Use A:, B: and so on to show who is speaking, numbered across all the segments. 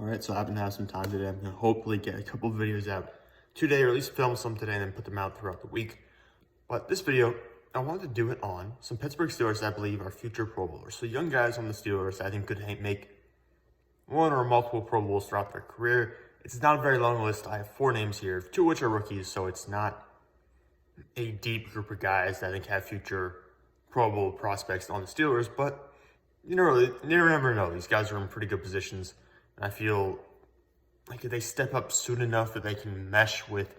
A: All right, so I've been having some time today. I'm going to hopefully get a couple of videos out today, or at least film some today and then put them out throughout the week. But this video, I wanted to do it on some Pittsburgh Steelers that I believe are future Pro Bowlers. So young guys on the Steelers that I think could make one or multiple Pro Bowls throughout their career. It's not a very long list. I have 4 names here, 2 of which are rookies, so it's not a deep group of guys that I think have future Pro Bowl prospects on the Steelers. But you never know. These guys are in pretty good positions. And I feel like if they step up soon enough that they can mesh with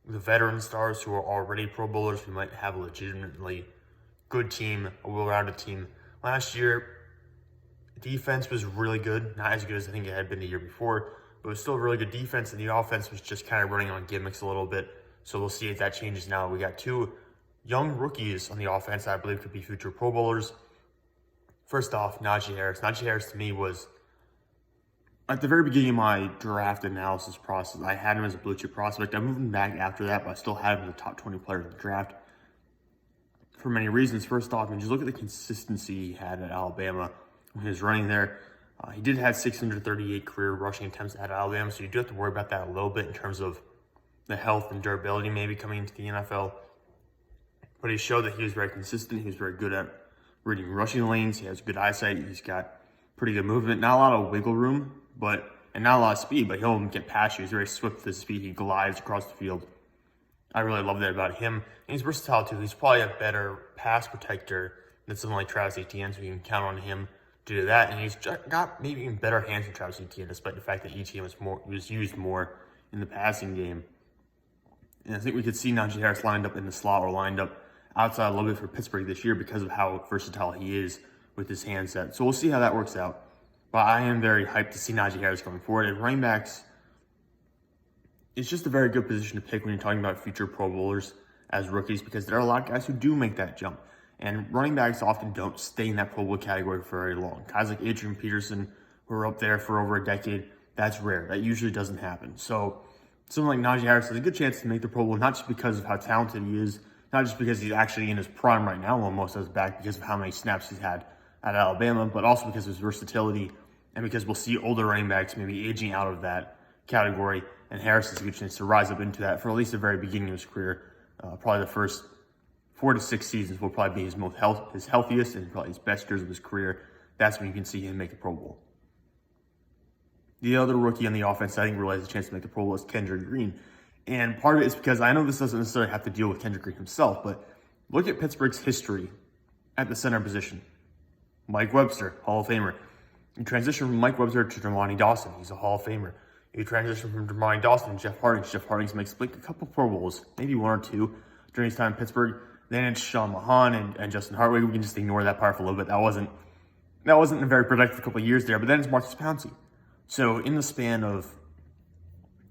A: the veteran stars who are already Pro Bowlers, we might have a legitimately good team, a well-rounded team. Last year, defense was really good. Not as good as I think it had been the year before, but it was still a really good defense, and the offense was just kind of running on gimmicks a little bit. So we'll see if that changes now. We got 2 young rookies on the offense that I believe could be future Pro Bowlers. First off, Najee Harris. Najee Harris to me was, at the very beginning of my draft analysis process, I had him as a blue chip prospect. I moved him back after that, but I still had him as a top 20 player in the draft for many reasons. First off, just look at the consistency he had at Alabama when he was running there. He did have 638 career rushing attempts at Alabama, so you do have to worry about that a little bit in terms of the health and durability maybe coming into the NFL. But he showed that he was very consistent. He was very good at reading rushing lanes. He has good eyesight. He's got pretty good movement. Not a lot of wiggle room, and not a lot of speed, but he'll get past you. He's very swift with his speed. He glides across the field. I really love that about him. And he's versatile too. He's probably a better pass protector than someone like Travis Etienne, so you can count on him to do that. And he's got maybe even better hands than Travis Etienne, despite the fact that Etienne was used more in the passing game. And I think we could see Najee Harris lined up in the slot or lined up outside a little bit for Pittsburgh this year because of how versatile he is with his handset. So we'll see how that works out. But I am very hyped to see Najee Harris going forward. And running backs, it's just a very good position to pick when you're talking about future Pro Bowlers as rookies, because there are a lot of guys who do make that jump. And running backs often don't stay in that Pro Bowl category for very long. Guys like Adrian Peterson, who are up there for over a decade, that's rare. That usually doesn't happen. So someone like Najee Harris has a good chance to make the Pro Bowl, not just because of how talented he is, not just because he's actually in his prime right now, almost as back because of how many snaps he's had at Alabama, but also because of his versatility and because we'll see older running backs maybe aging out of that category, and Harris has a good chance to rise up into that for at least the very beginning of his career. Probably the first 4 to 6 seasons will probably be his healthiest and probably his best years of his career. That's when you can see him make a Pro Bowl. The other rookie on the offense I think really has a chance to make the Pro Bowl is Kendrick Green. And part of it is because I know this doesn't necessarily have to deal with Kendrick Green himself, but look at Pittsburgh's history at the center position. Mike Webster, Hall of Famer. You transition from Mike Webster to Dermontti Dawson. He's a Hall of Famer. You transition from Dermontti Dawson to Jeff Harding. Jeff Harding's makes a couple Pro Bowls, maybe 1 or 2 during his time in Pittsburgh. Then it's Sean Mahan and Justin Hartwig. We can just ignore that part for a little bit. That wasn't a very productive couple of years there. But then it's Marcus Pouncey. So in the span of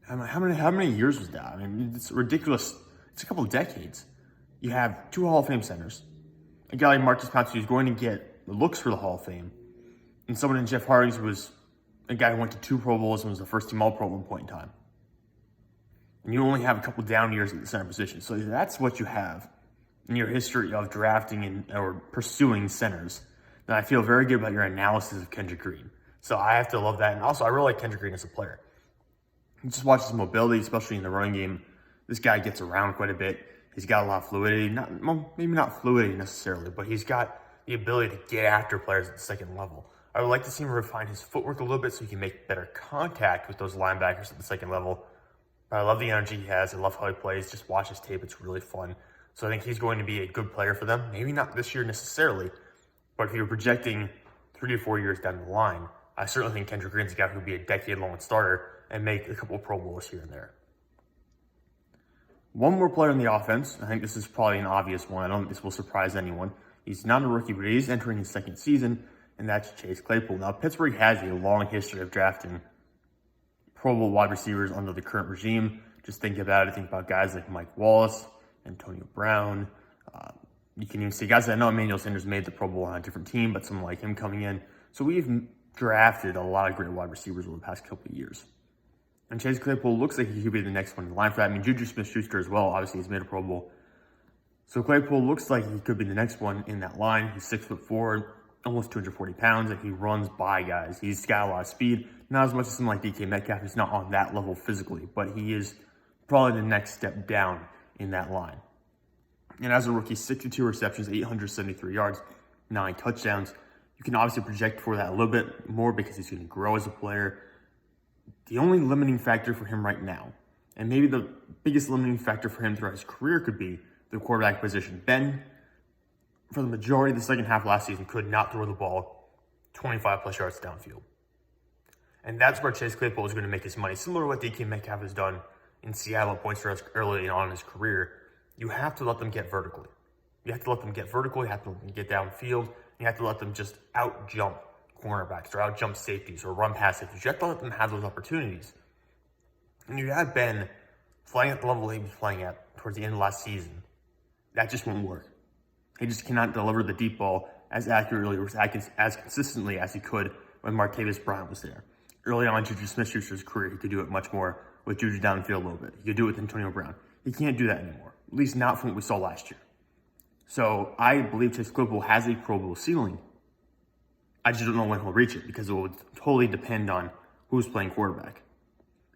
A: how many years was that? I mean, it's ridiculous. It's a couple of decades. You have 2 Hall of Fame centers. A guy like Marcus Pouncey who's going to get the looks for the Hall of Fame. And someone in Jeff Harding who was a guy who went to 2 Pro Bowls and was the first team All-Pro at one point in time. And you only have a couple down years at the center position. So that's what you have in your history of drafting or pursuing centers. And I feel very good about your analysis of Kendrick Green. So I have to love that. And also, I really like Kendrick Green as a player. You just watch his mobility, especially in the running game. This guy gets around quite a bit. He's got a lot of fluidity. Maybe not fluidity necessarily, but he's got the ability to get after players at the second level. I would like to see him refine his footwork a little bit so he can make better contact with those linebackers at the second level. But I love the energy he has. I love how he plays. Just watch his tape. It's really fun. So I think he's going to be a good player for them. Maybe not this year necessarily, but if you're projecting 3 to 4 years down the line, I certainly think Kendrick Green's a guy who would be a decade-long starter and make a couple of Pro Bowls here and there. One more player in the offense. I think this is probably an obvious one. I don't think this will surprise anyone. He's not a rookie, but he is entering his 2nd season, and that's Chase Claypool. Now, Pittsburgh has a long history of drafting Pro Bowl wide receivers under the current regime. Just think about it. Think about guys like Mike Wallace, Antonio Brown. You can even see guys that I know Emmanuel Sanders made the Pro Bowl on a different team, but someone like him coming in. So we've drafted a lot of great wide receivers over the past couple of years. And Chase Claypool looks like he could be the next one in line for that. I mean, Juju Smith-Schuster as well. Obviously, he's made a Pro Bowl. So Claypool looks like he could be the next one in that line. He's 6'4", almost 240 pounds, and he runs by guys. He's got a lot of speed, not as much as someone like DK Metcalf. He's not on that level physically, but he is probably the next step down in that line. And as a rookie, 62 receptions, 873 yards, 9 touchdowns. You can obviously project for that a little bit more because he's going to grow as a player. The only limiting factor for him right now, and maybe the biggest limiting factor for him throughout his career, could be the quarterback position. Ben, for the majority of the second half of last season, could not throw the ball 25-plus yards downfield. And that's where Chase Claypool is going to make his money, similar to what DK Metcalf has done in Seattle at points early on in his career. You have to let them get vertically. You have to let them get vertical. You have to let them get downfield. You have to let them just out-jump cornerbacks or out-jump safeties or run past safeties. You have to let them have those opportunities. And you have Ben playing at the level he was playing at towards the end of last season. That just won't work. He just cannot deliver the deep ball as accurately or as consistently as he could when Martavis Bryant was there. Early on in Juju Smith-Schuster's career, he could do it much more with Juju downfield a little bit. He could do it with Antonio Brown. He can't do that anymore, at least not from what we saw last year. So I believe Chase Claypool has a Pro Bowl ceiling. I just don't know when he'll reach it because it will totally depend on who's playing quarterback.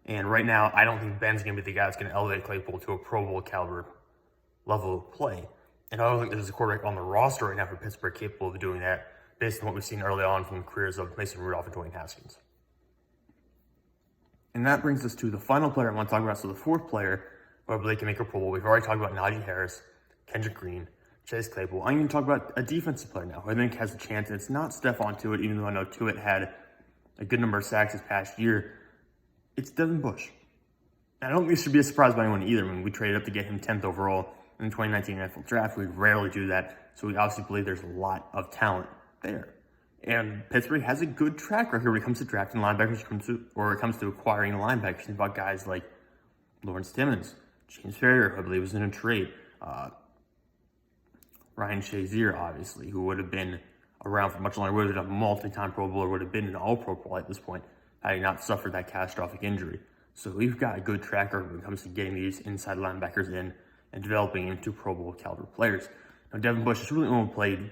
A: And right now, I don't think Ben's going to be the guy that's going to elevate Claypool to a Pro Bowl caliber level of play. And I don't think there's a quarterback on the roster right now for Pittsburgh capable of doing that based on what we've seen early on from the careers of Mason Rudolph and Dwayne Haskins. And that brings us to the final player I want to talk about. So the fourth player who I believe can make a Pro Bowl. We've already talked about Najee Harris, Kendrick Green, Chase Claypool. I'm going to talk about a defensive player now who I think has a chance. And it's not Stephon Tuitt, even though I know Tuitt had a good number of sacks this past year. It's Devin Bush. I don't think this should be a surprise by anyone either. I mean, we traded up to get him 10th overall in the 2019 NFL Draft. We rarely do that, so we obviously believe there's a lot of talent there. And Pittsburgh has a good track record when it comes to drafting linebackers or it comes to acquiring linebackers. Think about guys like Lawrence Timmons, James Farrior, who I believe was in a trade, Ryan Shazier, obviously, who would have been around for much longer, would have been a multi-time Pro Bowler, would have been an all-pro at this point, had he not suffered that catastrophic injury. So we've got a good track record when it comes to getting these inside linebackers in and developing into Pro Bowl caliber players. Now, Devin Bush has really only played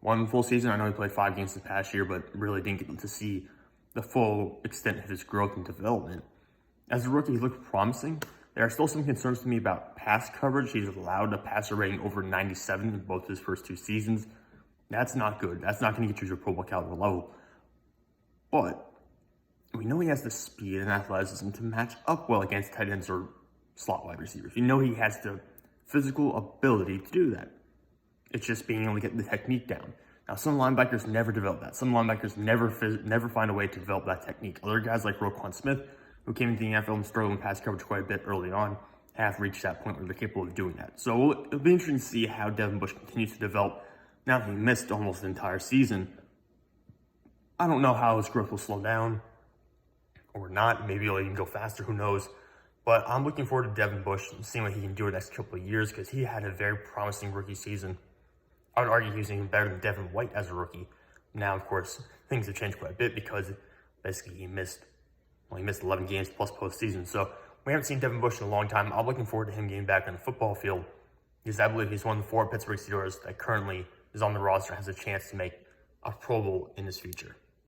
A: one full season. I know he played 5 games this past year, but really didn't get to see the full extent of his growth and development. As a rookie, he looked promising. There are still some concerns to me about pass coverage. He's allowed a passer rating over 97 in both his first 2 seasons. That's not good. That's not going to get you to a Pro Bowl caliber level. But we know he has the speed and athleticism to match up well against tight ends or slot wide receivers. You know he has the physical ability to do that. It's just being able to get the technique down. Now, some linebackers never develop that. Some linebackers never find a way to develop that technique. Other guys like Roquan Smith, who came into the NFL and struggled in pass coverage quite a bit early on, have reached that point where they're capable of doing that. So it'll be interesting to see how Devin Bush continues to develop. Now he missed almost the entire season. I don't know how his growth will slow down or not. Maybe he'll even go faster, who knows. But I'm looking forward to Devin Bush and seeing what he can do in the next couple of years because he had a very promising rookie season. I would argue he was even better than Devin White as a rookie. Now, of course, things have changed quite a bit because basically he missed 11 games plus postseason. So we haven't seen Devin Bush in a long time. I'm looking forward to him getting back on the football field because I believe he's one of the 4 Pittsburgh Steelers that currently is on the roster and has a chance to make a Pro Bowl in his future.